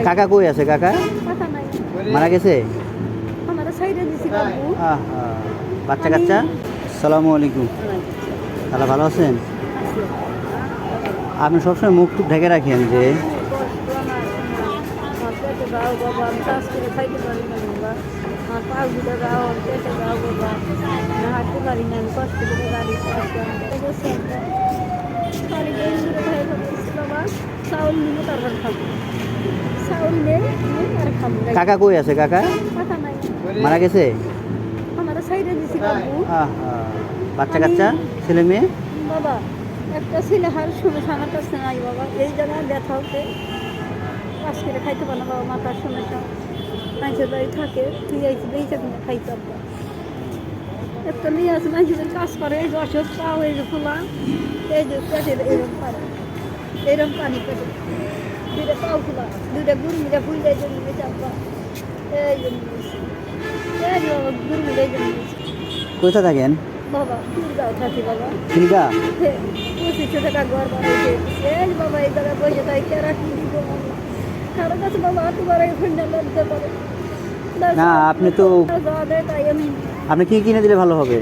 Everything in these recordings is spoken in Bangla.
কাকা কই আছে কাকা? মারা গেছে? বাচ্চা কাচ্চা? আসসালামু আলাইকুম। তাহলে ভালো আছেন? আপনি সবসময় মুখ টুক ঢেকে রাখেন যে কাকা কই আছে কাকা? মারা গেছে? বাচ্চা কাচ্চা ছেলে মেয়ে? বাবা একটা ছেলে হার সমস্যা আমার কাছে নাই বাবা, এই জায়গায় ব্যথা হতে কাজ করে খাইতে পারে না বাবা, মাথার সমস্যা মানুষের বাড়ি থাকে, তুই এই কিন্তু খাইতে পারবো। একটা মেয়ে আছে মানুষের কাজ করে, এই যে অসুখ পাও, এই যে খোলা, এই যে পেটের এইরকম পারে, এইরকম পানি পেটে দুইটা পাও খোলা, দুইটা গুড়মিটা ফুললে জন্য চাপা, এই জন্য বাবা গুড়মিটা এই জন্য। কোথায় থাকেন বাবা ফুলগাঁও থাকি বাবা। খিলগা? 2500 টাকা ঘর বানাইছে এই বাবা, এই জায়গায় বসে তাই কেরা কি দিব কারো কাছে বাবা হাত বাড়াই ফোনটা লড়তে পারে না। আপনি তো তাই আমি আপনি কি কিনে দিলে ভালো হবে?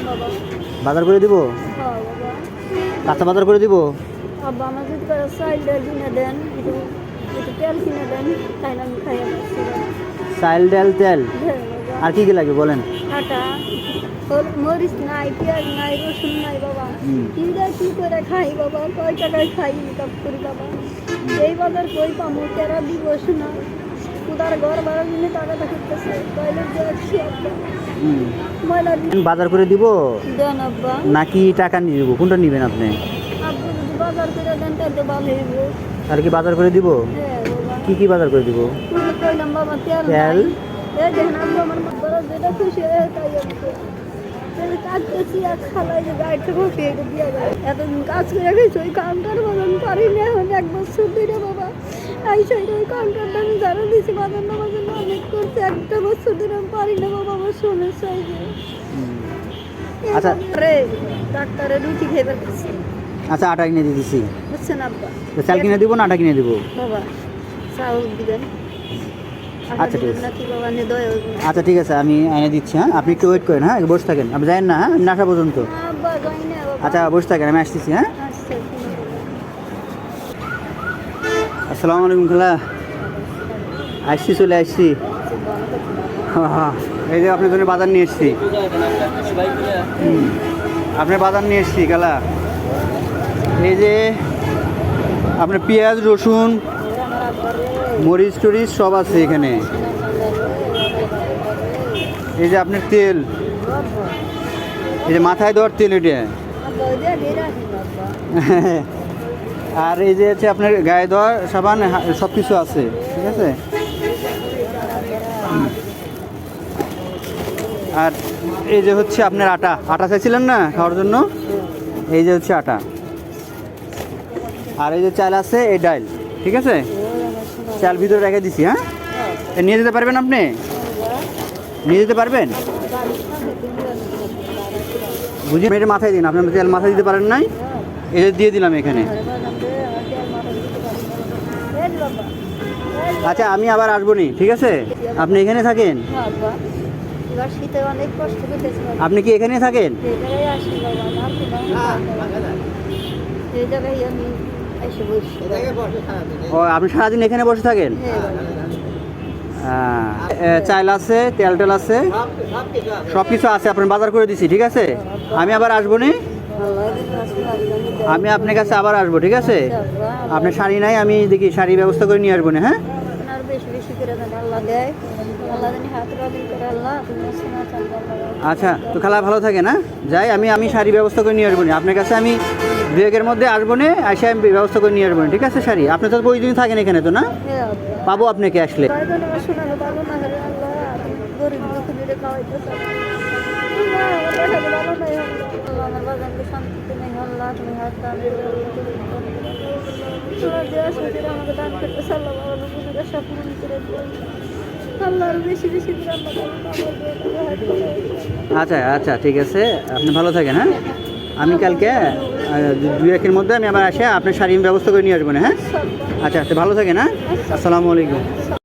বাবা বাজার করে দিব? হ্যাঁ বাবা, কাঁচা বাজার করে দিব? আব্বা আমার যদি চাইলটা কিনে দেন, একটু তেল কিনে দেন, তাইলে আমি খাইয়া যাচ্ছি। চাইল ডাল তেল আর কি কি লাগে বলেন? আটা, মরিচ নাই, পেঁয়াজ নাই, রসুন নাই বাবা, কি করে খাই বাবা, কয় টাকায় খাই ইনকাম করি বাবা, এই বাজার কই পামো, কেরা দিব শোনা, উদার ঘর ভাড়া নিয়ে টাকাটা করতেছে, টয়লেট যাচ্ছি আব্বা, ময়লা বাজার করে দিব দেন আব্বা, নাকি টাকা নিয়ে দিব? কোনটা নেবেন আপনি? আব্বু যদি বাজার করে দেন তাহলে ভালো হইব। তাহলে কি বাজার করে দিব? হ্যাঁ বাবা, কি বাজার করে দিব? কইলাম বাবা তেল তেল? এই দেখেন আব্বা আমার বড় যেটা খুশি হয়ে তাই আমি কাজ করছি, আর খালাই যে গাড়িটা বসে এটা দিয়ে যায়, এতদিন কাজ করে গেছি ওই কাউন্টার বাজান পারি না, এখন 1 বছর ধরে বাবা এই সাইডে ওই কাউন্টারটা আমি জানা দিয়েছি বাজার না অনেক করছে, 1 বছর ধরে আমি পারি না বাবা, আমার শোনের সাইডে। আচ্ছা ডাক্তারের রুটি খেয়ে গেছি। আচ্ছা আটা কিনে দিয়ে দিছি, বুঝছেন আব্বা? চাল কিনে দিব না আটা কিনে দিব? বাবা চাউল দিবেন। আচ্ছা ঠিক আছে, নাকি বাবা নে দয় আচ্ছা ঠিক আছে, আমি এনে দিচ্ছি। হ্যাঁ আপনি একটু ওয়েট করেন, হ্যাঁ বসে থাকেন, আপনি যাবেন না? হ্যাঁ আমি আসা পর্যন্ত। আব্বা যাই না বাবা। আচ্ছা বসে থাকেন, আমি আসতেছি। হ্যাঁ আচ্ছা আসসালামু আলাইকুম খালা। আসছি, চলে আসছি। হ্যাঁ এই যে আপনার জন্য বাজার নিয়ে এসছি, আপনার বাজার নিয়ে এসছি খালা। এই যে আপনার পেঁয়াজ রসুন মরিচ টরিচ সব আছে এখানে। এই যে আপনার তেল, এই যে মাথায় দেওয়ার তেল এটা, আর এই যে হচ্ছে আপনার গায়ে দেওয়ার সাবান, সব কিছু আছে, ঠিক আছে। আর এই যে হচ্ছে আপনার আটা, আটা চাইছিলেন না খাওয়ার জন্য, এই যে হচ্ছে আটা। আর এই যে চাল আছে, এই ডাল, ঠিক আছে। চাল ভিতরে রেখে দিছি। হ্যাঁ নিয়ে যেতে পারবেন? আপনি নিয়ে যেতে পারবেন? বুঝি এটা মাথায় দিন, আপনার তেল মাথায় দিতে পারেন নাই, এটা দিয়ে দিলাম এখানে। আচ্ছা আমি আবার আসবো নি, ঠিক আছে। আপনি এখানে থাকেন? আপনি কি এখানে থাকেন? ও আপনি সারাদিন এখানে বসে থাকেন? চাল আছে, তেল টেল আছে, সব কিছু আছে, আপনার বাজার করে দিছি, ঠিক আছে। আমি আবার আসবো নি, আমি আপনার কাছে আবার আসবো, ঠিক আছে। আপনার শাড়ি নাই, আমি দেখি শাড়ি ব্যবস্থা করে নিয়ে আসবো না। হ্যাঁ আচ্ছা তো খালা ভালো থাকে না, যাই আমি শাড়ি ব্যবস্থা করে নিয়ে আসবো না আপনার কাছে। আমি 2-1 মধ্যে আসবো না, এসে আমি ব্যবস্থা করে নিয়ে আসবো না, ঠিক আছে। শাড়ি আপনি তো ওই দিন থাকেন এখানে তো, না পাবো আপনাকে আসলে। আচ্ছা আচ্ছা ঠিক আছে, আপনি ভালো থাকেন। হ্যাঁ আমি কালকে দুই একের মধ্যে আমি আবার আসে আপনার শাড়ি ব্যবস্থা করে নিয়ে আসবো না, হ্যাঁ? সব আচ্ছা আচ্ছা, ভালো থাকেন, হ্যাঁ? আসসালামু আলাইকুম।